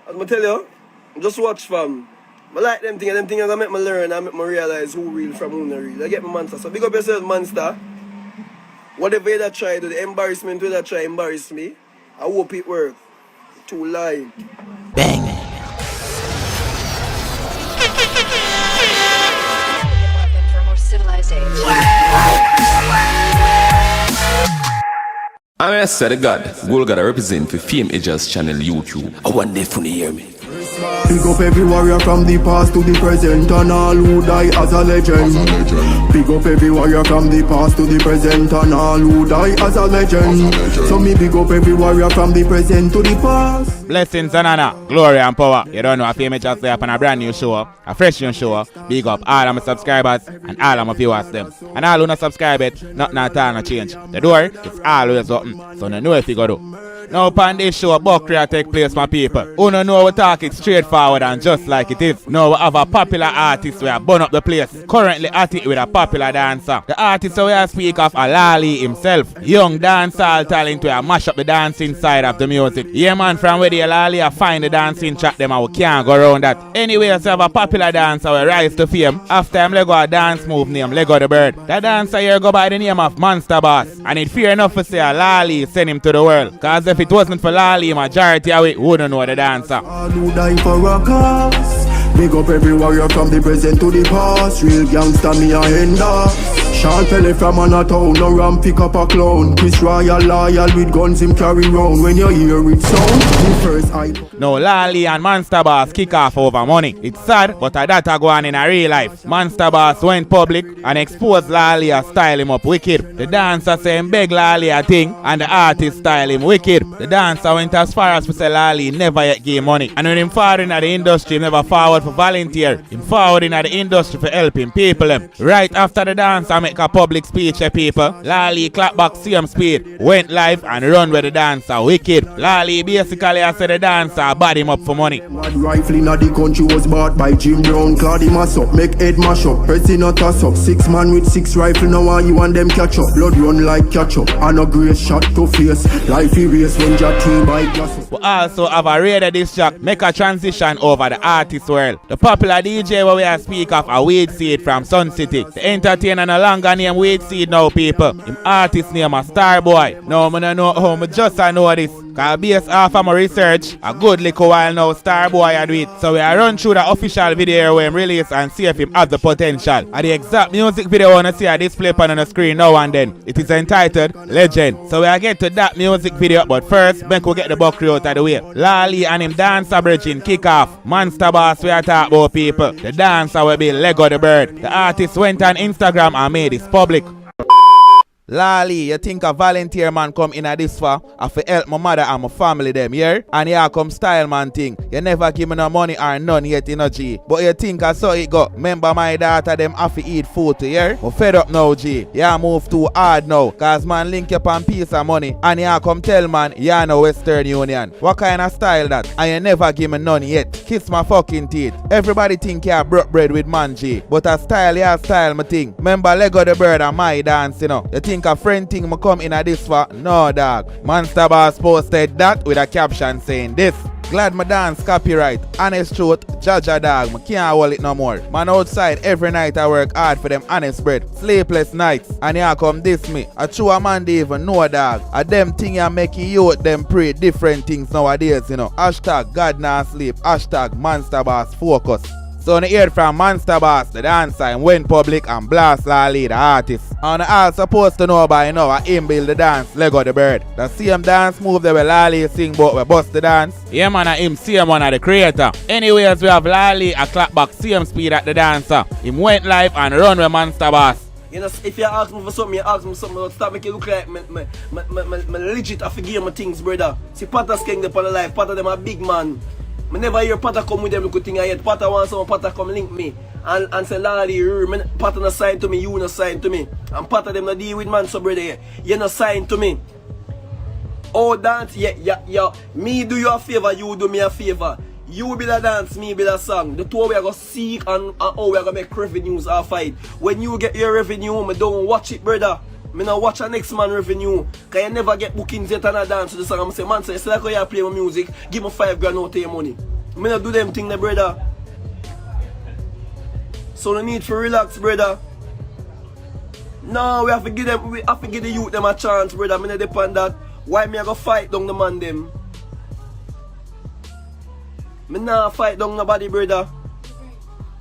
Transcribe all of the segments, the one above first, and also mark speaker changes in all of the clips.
Speaker 1: I tell you, just watch fam. I like them things that make me learn and make me realize who real from who not real. I get my monster. So big up yourself, monster. Whatever you try, the embarrassment you try embarrass me, I hope it works. Too lying.
Speaker 2: Bang.
Speaker 3: For more civilization.
Speaker 4: I said to God, we'll gotta represent for Fame Edjahz channel YouTube. I want they funny hear me.
Speaker 5: Pick up every warrior from the past to the present and all who die as a legend. Pick up every warrior from the past to the present and all who die as a legend. So me pick up every warrior from the present to the past.
Speaker 2: Blessings and honor, glory and power. You don't know a Fame Edjahz up on a brand new show, a fresh new show. Big up all of my subscribers and all of my viewers them. And all who not subscribe it, nothing at all no change. The door is always open, so no know if you go do. Now upon this show, buckry take place, my people. Who don't know we talk it straightforward and just like it is. Now we have a popular artist where burn up the place. Currently at it with a popular dancer. The artist we are speak of a LAA himself. Young dancehall talent where mash up the dancing side of the music. Yeah man, from where the LAA find the dancing track them and we can't go around that. Anyway, so have a popular dancer where rise to fame. After him Lego a dance move named Lego the Bird. The dancer here go by the name of Monster Boss. And it fair enough to say a LAA send him to the world. Cause if it wasn't for LAA, majority of it wouldn't know the dancer.
Speaker 5: All who die for a cause. Big up every warrior from the present to the past. Real gangster me a ender. Sean Pele from an town, no ram pick up a clown. Chris Royal loyal with guns him carry round. When you hear it sound, the first eye.
Speaker 2: No, LAA and Monster Boss kick off over money. It's sad, but that go on in a real life. Monster Boss went public and exposed LAA, style him up wicked. The dancer say him beg LAA a thing and the artist style him wicked. The dancer went as far as to say LAA never yet give money. And when him forward in the industry, him never forward for volunteer. Him forward in the industry for helping people them. Right after the dancer make a public speech to people, LAA clap back same speed, went live and run with the dancer wicked. LAA basically I said the dancer bad him up for money.
Speaker 5: Mad rifle in the country was bought by Jim Brown. Clad him ass up, make head mash up. Pressing a toss up, 6 man with 6 rifle. Now you and them catch up. Blood run like catch up. And a great shot to face. Life erase when your team by glass.
Speaker 2: We also have a radio disc track make a transition over the artist world. The popular DJ where we are speak of a Weed Seed from Sun City. The entertainer no longer name Weed Seed now people. Him artist name a Starbouy. Now I don't know how, I just know this. Cause based off of my research, a good little while now Starbouy I do it. So we are run through the official video where him release and see if him has the potential. And the exact music video I wanna see a display on the screen now and then. It is entitled Legend. So we are get to that music video, but first make we get the buckry out of the way. LAA and him dancer bridging kick off. Monster Boss we are talking about people. The dancer will be Lego the Bird. The artist went on Instagram and made this public. LAA, you think a volunteer man come in at this far and for help my mother and my family them, yeah? And here come style man thing. You never give me no money or none yet in a G. But you think I saw it go. Remember my daughter them have to eat food to yeah? I'm fed up now G. Yeah move too hard now. Cause man link up on piece of money. And here come tell man you no Western Union. What kind of style that? And you never give me none yet. Kiss my fucking teeth. Everybody think you broke bread with man G. But a style you style my thing. Remember Lego the Bird and my dance you know. You think a friend thing me come in at this for? No dog. Monster Boss posted that with a caption saying this. Glad my dance copyright. Honest truth, Jaja dog, me can't hold it no more. Man outside every night I work hard for them honest bread. Sleepless nights. And here come this me. A true a man they even know dog. A them thing you make you out them pray different things nowadays you know. Hashtag God nah sleep. Hashtag Monster Boss focus. So on the ear from Monster Boss, the dancer, and went public and blast LAA, the artist. And all supposed to know by now, him build the dance, Lego the Bird. The same dance move that LAA sing but we bust the dance. Yeah man, him same one of the creator. Anyways, we have LAA a clap back same speed at the dancer. Him went live and run with Monster Boss.
Speaker 1: You know, if you ask me for something, you ask me something, stop making it look like me legit I forgive my things, brother. See, Patter's king upon the life, Patter them a big man. I never hear Patter come with them look thing I yet. Patter wants someone, Patter come link me. And say, LAA, Patter not sign to me, you not sign to me. And Patter them not deal with man, so brother, you not sign to me. Oh, dance, yeah. Me do you a favor, you do me a favor. You build a dance, me build a song. The two we are going to seek and how we are going to make revenues our fight. When you get your revenue, me don't watch it, brother. Me not watch a next man revenue. Cause you never get bookings yet and a dance to the song. I'm say, man, say, it's like how you play my music, give me $5 grand out of your money. Me not do them thing, brother. So no need to relax, brother. No, we have to give the youth them a chance, brother. Me not depend that. Why me I go fight down the man them? Me nah fight down nobody, brother.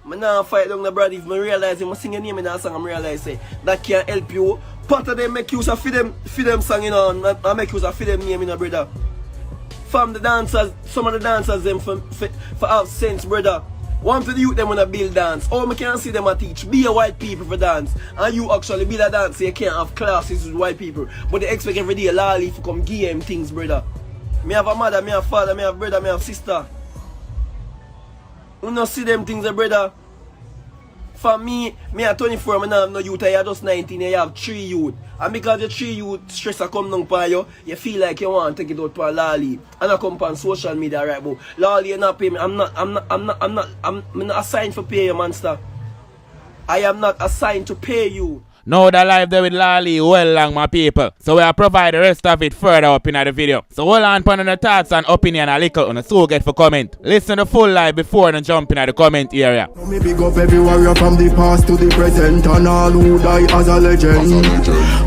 Speaker 1: Me nah fight down nobody. If me realize him sing a name in that song, I realize say that can help you. Part of them make use of for them song, you know, and make use of for them name, you know, brother. From the dancers, some of the dancers them for have sense, brother. One to the youth them wanna build dance. All me can see them a teach. Be a white people for dance. And you actually build a dance, so you can't have classes with white people. But they expect every day LAA to come give them things, brother. Me have a mother, me have father, me have brother, me have sister. You not see them things, brother. For me at 24, I have no youth, I have just 19, I have 3 youth. And because the 3 youth stress come down for you, you feel like you want to take it out for LAA. And I come on social media, right, but LAA you not pay me. I'm not assigned to pay you, monster. I am not assigned to pay you.
Speaker 2: Now the live there with LAA well long, my people. So we'll provide the rest of it further up in the video. So hold on for the thoughts and opinion a little on the so get for comment. Listen to full live before and jump in the comment area.
Speaker 5: Me big up every warrior from the past to the present and all who die as a legend.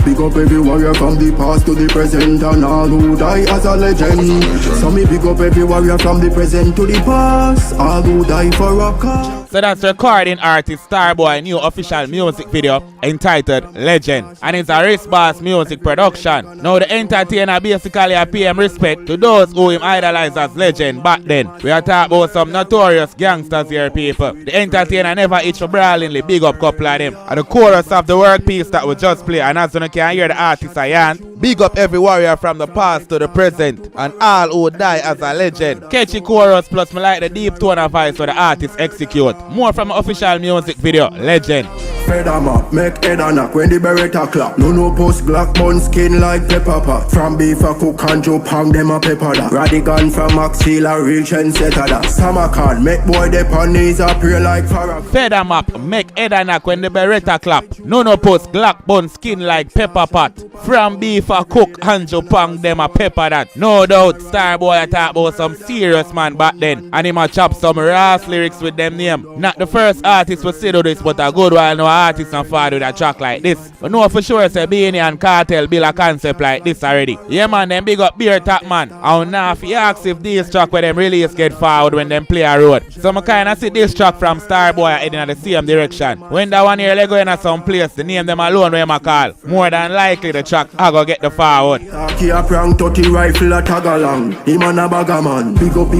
Speaker 5: Big up every warrior from the past to the present and all who die as a legend. So me big up every warrior from the present to the past, all who die for a cause.
Speaker 2: So that's recording artist Starbouy new official music video entitled Legend, and it's a Wristboss music production. Now the entertainer basically pay him respect to those who him idolize as legend back then. We are talking about some notorious gangsters here, people. The entertainer never itch for brawlingly big up couple of them. And the chorus of the work piece that we just play, and as you can hear the artist I am, big up every warrior from the past to the present and all who die as a legend. Catchy chorus plus me like the deep tone of voice where the artist execute. More from the official music video, Legend.
Speaker 5: Fed them up, make head and knock when the beretta clap. No post black bun skin like pepper pot. From beef a cook and Joe pang them a pepper that. Radigan from Maxfield a real trendsetter that. Samarkand make boy dep on knees a pray like Farrakhan.
Speaker 2: Fed them up, make head and knock when the beretta clap. No post black bun skin like pepper pot. From beef a cook and Joe pang them a pepper that. No doubt Starbouy a talk about some serious man back then. And him a chop some raw lyrics with them name. Not the first artist will say do this, but a good while no artist and forward with a track like this. But know for sure say Beanie and Cartel build a concept like this already. Yeah man, them big up beer top man. And now if you ask if this track where them release get forward when them play a road. So I kinda see this track from Starbouy heading in the same direction. When that one here they go in at some place, the name them alone where I call. More than likely the track I go get the forward.
Speaker 5: Taki a prank 30 rifle a tag along. Him and a bagger man. Big up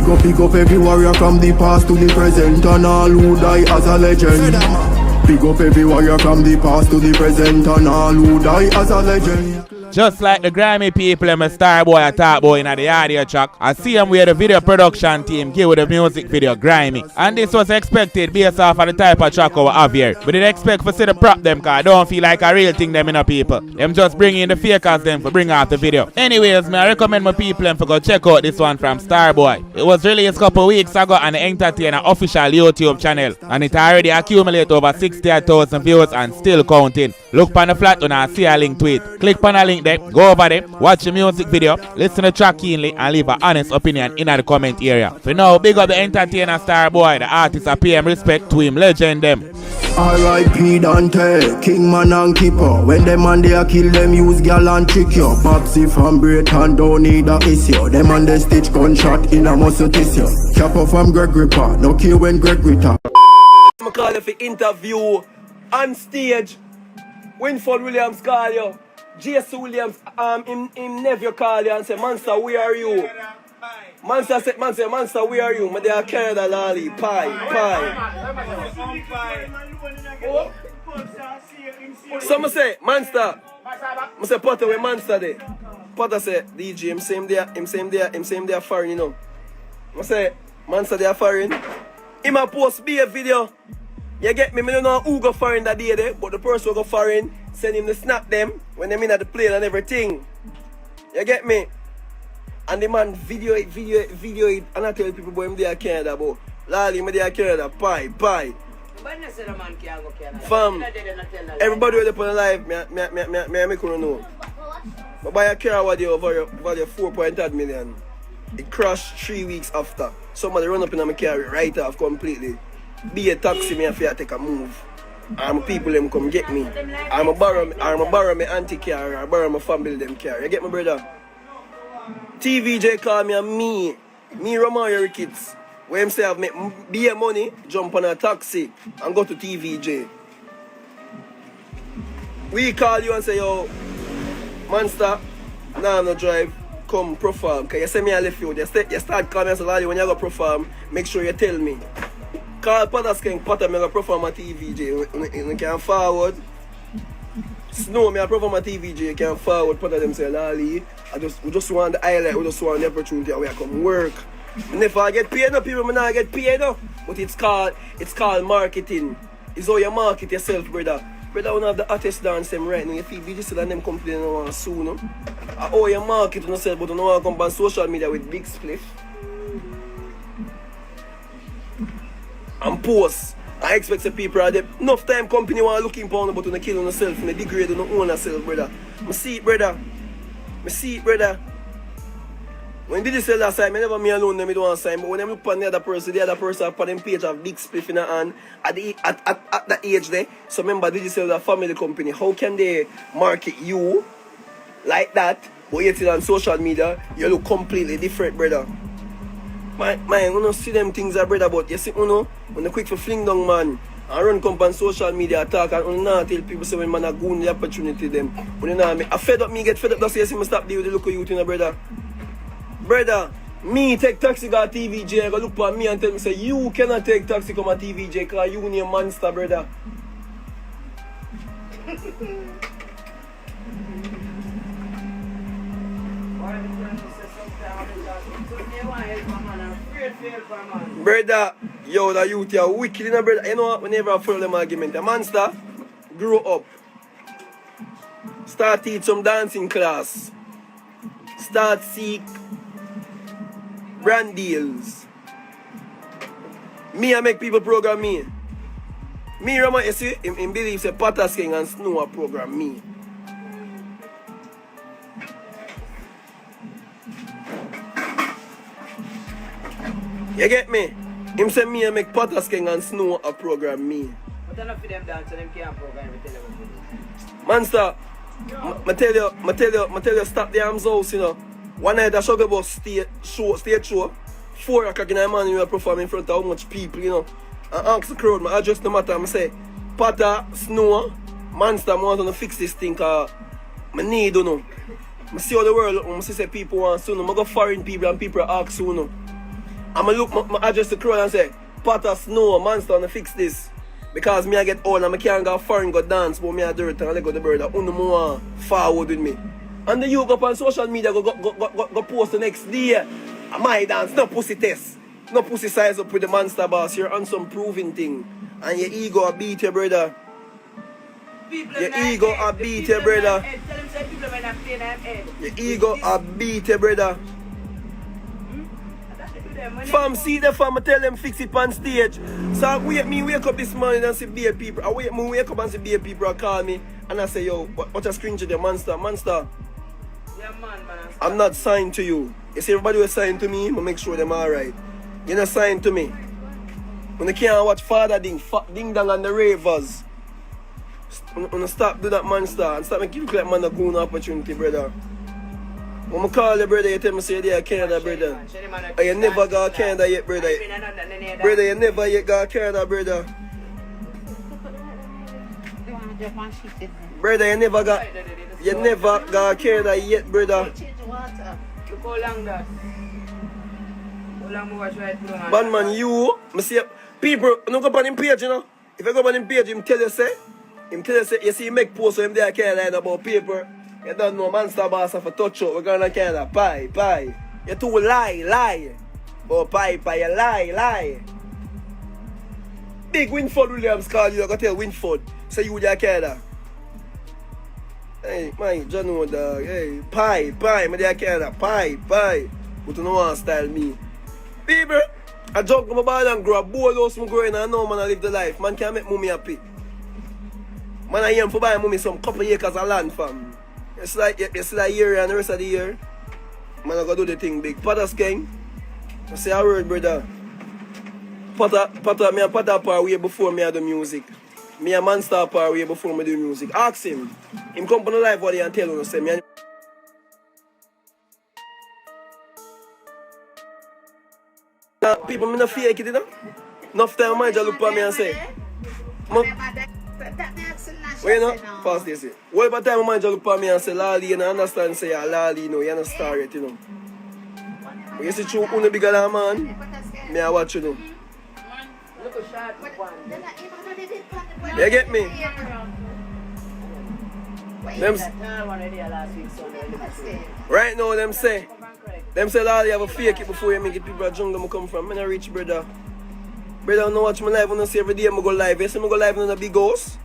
Speaker 5: every warrior from the past to the present and all who die as a legend. Big up every warrior from the past to the present and all who die as a legend.
Speaker 2: Just like the grimy people and my Starbouy a talk about in the audio track, I see them where the video production team give with the music video grimy. And this was expected based off of the type of track we have here. But they expect for see the prop them cause I don't feel like a real thing them in the people. Them just bring in the fakers them for bring out the video. Anyways, I recommend my people them for go check out this one from Starbouy. It was released a couple weeks ago on the Entertainer official YouTube channel. And it already accumulated over 60,000 views and still counting. Look on the flat and I see a link to it. Click on the link there, go over there, watch the music video, listen to the track keenly and leave an honest opinion in the comment area. For now, big up the entertainer Starbouy, the artist I pay him respect to him, legend them.
Speaker 5: R.I.P. Dante, King man and keeper. When them man they a kill them, use gal and trick you. Popsy from Britain don't need a issue. Them man they stitch gunshot in a muscle tissue. Chopper from Greg Ripper, no kill when Greg Ritter.
Speaker 1: I call you for interview on stage. Winford Williams call you. J.S. Williams, him nephew call you and say, Monster, where are you? Monster said, Monster, where are you? They are Canada, Lolly, pie. So I say, Monster. I say, Potter, where Monster there? Potter say, DJ, him same there foreign, you know. I say, Monster, they are foreign. Him a post be a video. You get me? I don't know who go foreign that day there, but the person who go foreign, send him to snap them when them in at the plane and everything. You get me? And the man video it, and I tell people, boy, I'm there Canada, but Lali, I'm there Canada, bye. Fam, everybody who is on the live, me couldn't know. But buy a car value 4.8 million. It crashed 3 weeks after. Somebody run up in my car, right off completely. Be a taxi, me have to take a move. And my people them come get me. I'm a borrow my auntie car, or borrow my family them car. You get my brother? TVJ call me and me Romario kids. Where him say I've make beer money, jump on a taxi and go to TVJ. We call you and say, yo, Monster, now I'm not drive, come perform. Cause you say me I left you. You start calling me and say, when you go perform, make sure you tell me. Call Potter King, Potter, me go perform at TVJ. You can forward. Snow, me I perform at TVJ, you can forward. Potter them say, Lali, we just want the highlight, we just want the opportunity where I come work. And if I get paid, no people, I not get paid, no. But it's called marketing. It's how you market yourself, brother. Brother, we have the hottest dance them right now. You feel digital and them company don't want soon, no? How you market yourself, but you don't want to come on social media with big spliff. And post. I expect the people are there. Enough time company want looking for you, but you don't kill yourself and they degrade you, don't own yourself, brother. I see it, brother. When did you say last time, I never me alone, them don't sign, but when I look on the other person upon them page have big spliff in the hand at that age there. So remember, did you say that family company, how can they market you like that, but yet on social media, you look completely different, brother. Man, you don't see them things, brother, but you see, when they quick for fling down, man, and run come on social media attack, and you not tell people say when man are going the opportunity them. When you know, I fed up, me get fed up, that's why you see me stop deal with the local youth, brother. Brother, me take taxi go to TVJ, I go look at me and tell me say you cannot take taxi come to TVJ because you need a monster, brother. Brother, yo, the youth are wicked, you know, brother. You know what? Whenever I follow them argument, a monster grow up, start teach some dancing class, start seek brand deals. Me, I make people program me. Me, Rama, you see, him believe say Potter King and Snow program me. You get me? Him say me, I make Potter King and Snow program me.
Speaker 6: But enough of them dance, so them can't program everything.
Speaker 1: Monster, I tell you, stop the arms house, you know. One night I struggle about stage show. 4 o'clock in the morning we perform in front of how much people, you know. And ask the crowd, I address the matter, I say, Potter, Snow, Monster, I want to fix this thing because I need, you know. I see how the world look, I see people want soon, I go foreign people and people ask soon, you know. And I address the crowd and say, Potter, Snow, Monster, I want to fix this. Because me I get old and I can't go foreign go dance, but me I do it and I let go the bird, I don't more forward with me. And the youth up on social media go post the next day. My dance, no pussy test. No pussy size up with the monster boss. You're on some proving thing. And your ego a beat your brother. Your ego a beat your brother. Your ego a beat your brother. Fam, see the fam, I tell them fix it on stage. So I wake up this morning and see beer people. I wake up and see beer people call me. And I say, yo, what a screenshot the monster.
Speaker 6: Yeah, man,
Speaker 1: I'm not signed to you. You see everybody was signed to me, I make sure them alright. You're not signed to me. When you can't watch Father Ding Dong and the Ravers. When you stop do that monster and stop making you look like man a goon opportunity, brother. When I call you, brother, you tell me say you're Canada, brother. And you never got Canada yet, brother. Brother, you never yet got Canada, brother. Brother, you never got Canada yet, brother.
Speaker 6: Look how long that. How long we watch right through, man.
Speaker 1: Bad man, you, I see people, don't go on him page, you know. If you go on him page, him tell you say, you see him make posts so him there can't lie about paper. You don't know monster boss for touch up, we're gonna Canada, pie. You too lie. Oh, pie, you lie. Big Winford Williams call you, I gotta tell Winford, say you there Canada. Hey, man, John know dog. Hey, pie, me there Canada, pie. But you don't want to style me. People, I jump on my ball and grow a bowl house, I'm growing and now man I live the life. Man can't make mommy happy. Man I am for buying mommy some couple acres of land, fam. You see that year and the rest of the year. Man, I gotta do the thing big. Potters gang. I say a word, brother. Potter, me and Potter par way before me I do music. Me and Monster par way before me do music. Ask him. Him come on the live body and tell you, say me and people, me not fake it, you know? Enough time, man, just look at me and say, well, you know, past this. Well, by the time, man, just look at me and say, Lali, you know, understand, say, Lali, you know, you're not star yet, you know. But you see, true, who's bigger than man, me I watch you, know. You get me? Right now, them say, Lali, have a fake it before you make it people at jungle come from. I'm not rich, brother. Brother, I don't watch my live, I don't see every day I go live. You see me go live in a big house.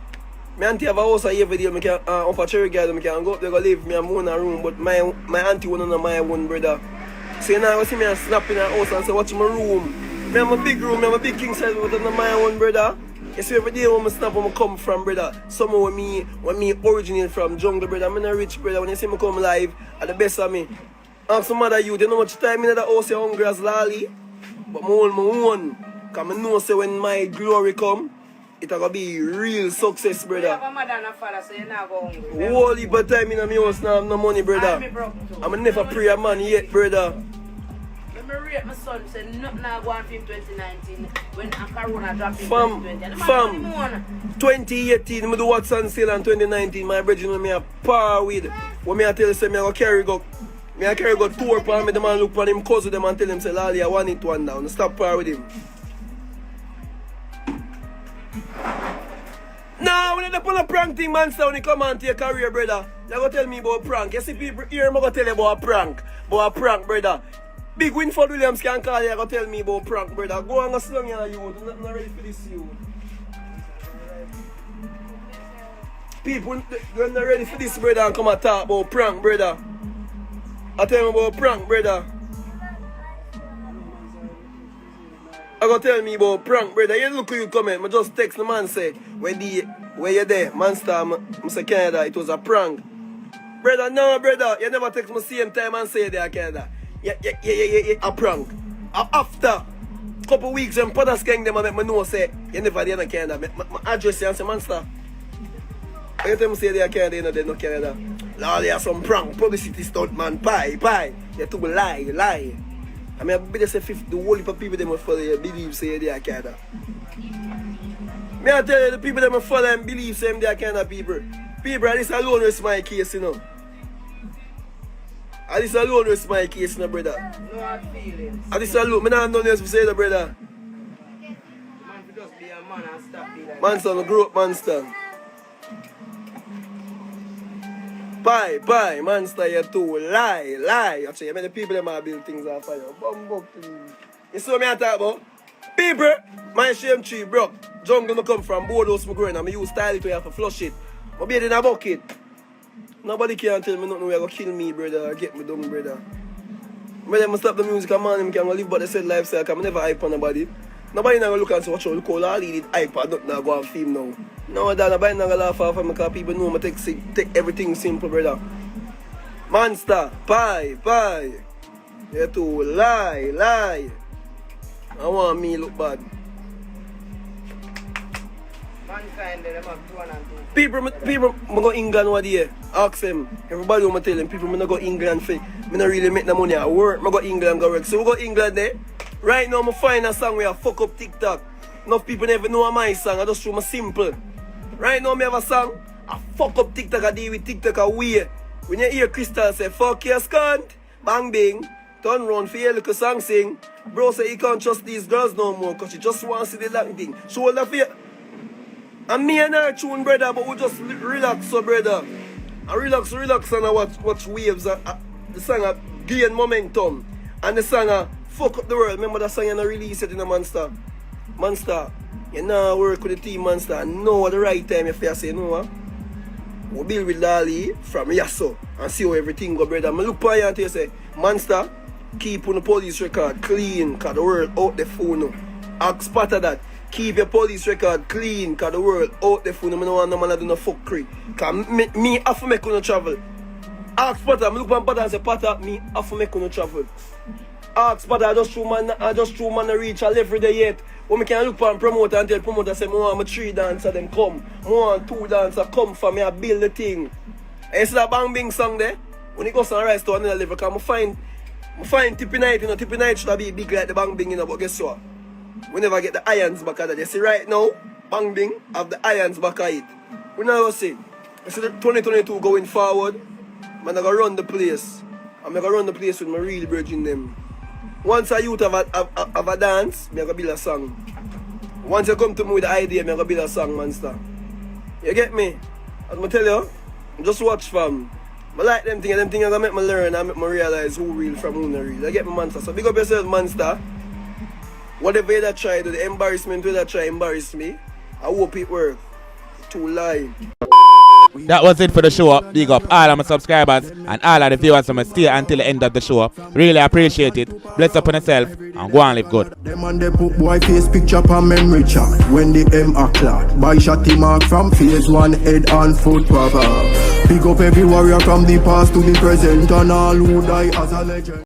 Speaker 1: My auntie have a house every day, I can up a cherry garden, I can go up there, go live, I own a room, but my auntie won't know my own, brother. So you know, I see me snap in a house and say, watch my room. I have a big room, I have a big king size, but not my own, brother. You see every day when I snap, when I come from, brother. Someone when me originate from jungle, brother. I'm not rich, brother. When you see me come live, at the best of me. Ask some other youth, you know much time in the house you're hungry as Lali. But I own my own. Because I know say when my glory come, it's going to be real success, brother.
Speaker 6: You have a mother and a father, so you're not going hungry.
Speaker 1: Whole heap of time in my house now, I have no money, brother. I'm never pray a man yet, brother.
Speaker 6: When I rate my son, say nothing now go on for him 2019 when a corona dropped in
Speaker 1: Fam,
Speaker 6: 2020.
Speaker 1: 2018, I do what's on sale in 2019. My brethren, me a par with. When me I tell you, say me I go carry go tour for me, the man look for him, cousin them and tell him, say, Lali, I want it one down. Stop par with him. Now, when you put a prank thing, man, so when you come on to your career, brother, you go tell me about prank. You see people here, I'm going to tell you about a prank. About a prank, brother. Big Winford Williams can call you, you go tell me about prank, brother. Go on and slung you, youth. I'm not ready for this, youth. People, they're not ready for this, brother, and come and talk about prank, brother. I tell you about prank, brother. I go tell me about prank, brother. You look who you comment. I just text the man say, where you there? Monster, I say Canada, it was a prank. Brother, no, brother. You never text me same time and say there, Canada. Yeah, a prank. After a couple weeks, when Potters gang them, I make me know say, you never there in Canada. My address you and say, Monster. You tell me say there, Canada, you know there no Canada. Lord, you have some prank, publicity stunt, man. Bye. You too lie. I mean, I better say 50, the whole heap of people that will follow you believe say they are Canada. Me I tell you, the people that will follow and believe say they are Canada people. People, this alone is my case, you know. And this alone is my case, you know, brother.
Speaker 6: No hard feelings.
Speaker 1: And this alone, I don't know else to say that, brother.
Speaker 6: Man, just be a man and stop being like
Speaker 1: Monster, grow up, monster. Bye, monster, you too. Lie. Actually, I mean, the people that might build things on fire. You see what I talk about? People, my shame tree broke. Jungle come from Boardhouse, I'm growing. I'm use style it to have to flush it. I'm in a bucket. Nobody can tell me nothing. They're going to kill me, brother, or get me down, brother. When I stop the music, I'm on him, can live but they said lifestyle, because I never hype on nobody. Nobody not going to look and say, watch out, look how Lali did hype, and nothing go on film now. No, that nobody not going to laugh off me, because people know I take everything simple, brother. Monster, pie. You too lie. I want me look bad.
Speaker 6: mankind, they have 1 and 2.
Speaker 1: People, I go England one day. Ask them. Everybody want to tell them, people, I go England for. I don't really make the money at work. I go England go work. So we go England there. Right now, I find a song where I fuck up TikTok. Enough people never know my song. I just show my simple. Right now, I have a song. I fuck up TikTok. I deal with TikTok away. When you hear Crystal say, fuck your scunt, bang bing, turn round for your little song sing. Bro say he can't trust these girls no more because she just wants to see the long thing. Shoulder for you. And me and her tune, brother, but we just relax, so brother. I relax and I watch waves. The song gain momentum. And the song fuck up the world. Remember that song you release it in a Monster? Monster, you now work with the team Monster and know at the right time if you say no. We build with Lali from Yasso and see how everything go, brother. I look for you and you say, Monster, keep on the police record clean because the world out the phone. Ask Spotter that. Keep your police record clean because the world out the phone. I don't want no man to do no fuckery. Because me have to make you travel. Ask Potter, I look on Potter and say, Potter, me have to make no travel. Ask Potter, I just through man reach a level there yet. When me can look for promoter and tell promoter say, I want my 3 dancer them come. I want 2 dancer come for me, I build the thing. And you see that Bang Bing song there? When it goes on rise to another level, because I find Tippy Night, you know, Tippy Night should be big like the Bang Bing, you know, but guess what? We never get the irons back of that. You see right now, Bang Bing have the irons back of it. We never see. You see the 2022 going forward, I'm going to run the place. I'm going to run the place with my real virgin them. Once a youth have a dance, I'm going to build a song. Once you come to me with the idea, I'm going to build a song, monster. You get me? As I tell you, just watch fam. I like them things are going to make me learn and make me realize who real from who not real. You get me, monster? So big up yourself, monster. Whatever you try to, the embarrassment you try embarrass me, I hope it works. Too lie.
Speaker 2: That was it for the show. Big up all of my subscribers and all of the viewers who stay until the end of the show. Really appreciate it. Bless up on yourself and go and live good.
Speaker 5: Them and they put boy face picture on memory chart. When the M are clot, by shotty mark from phase 1 head and foot proper. Big up every warrior from the past to the present and all who die as a legend.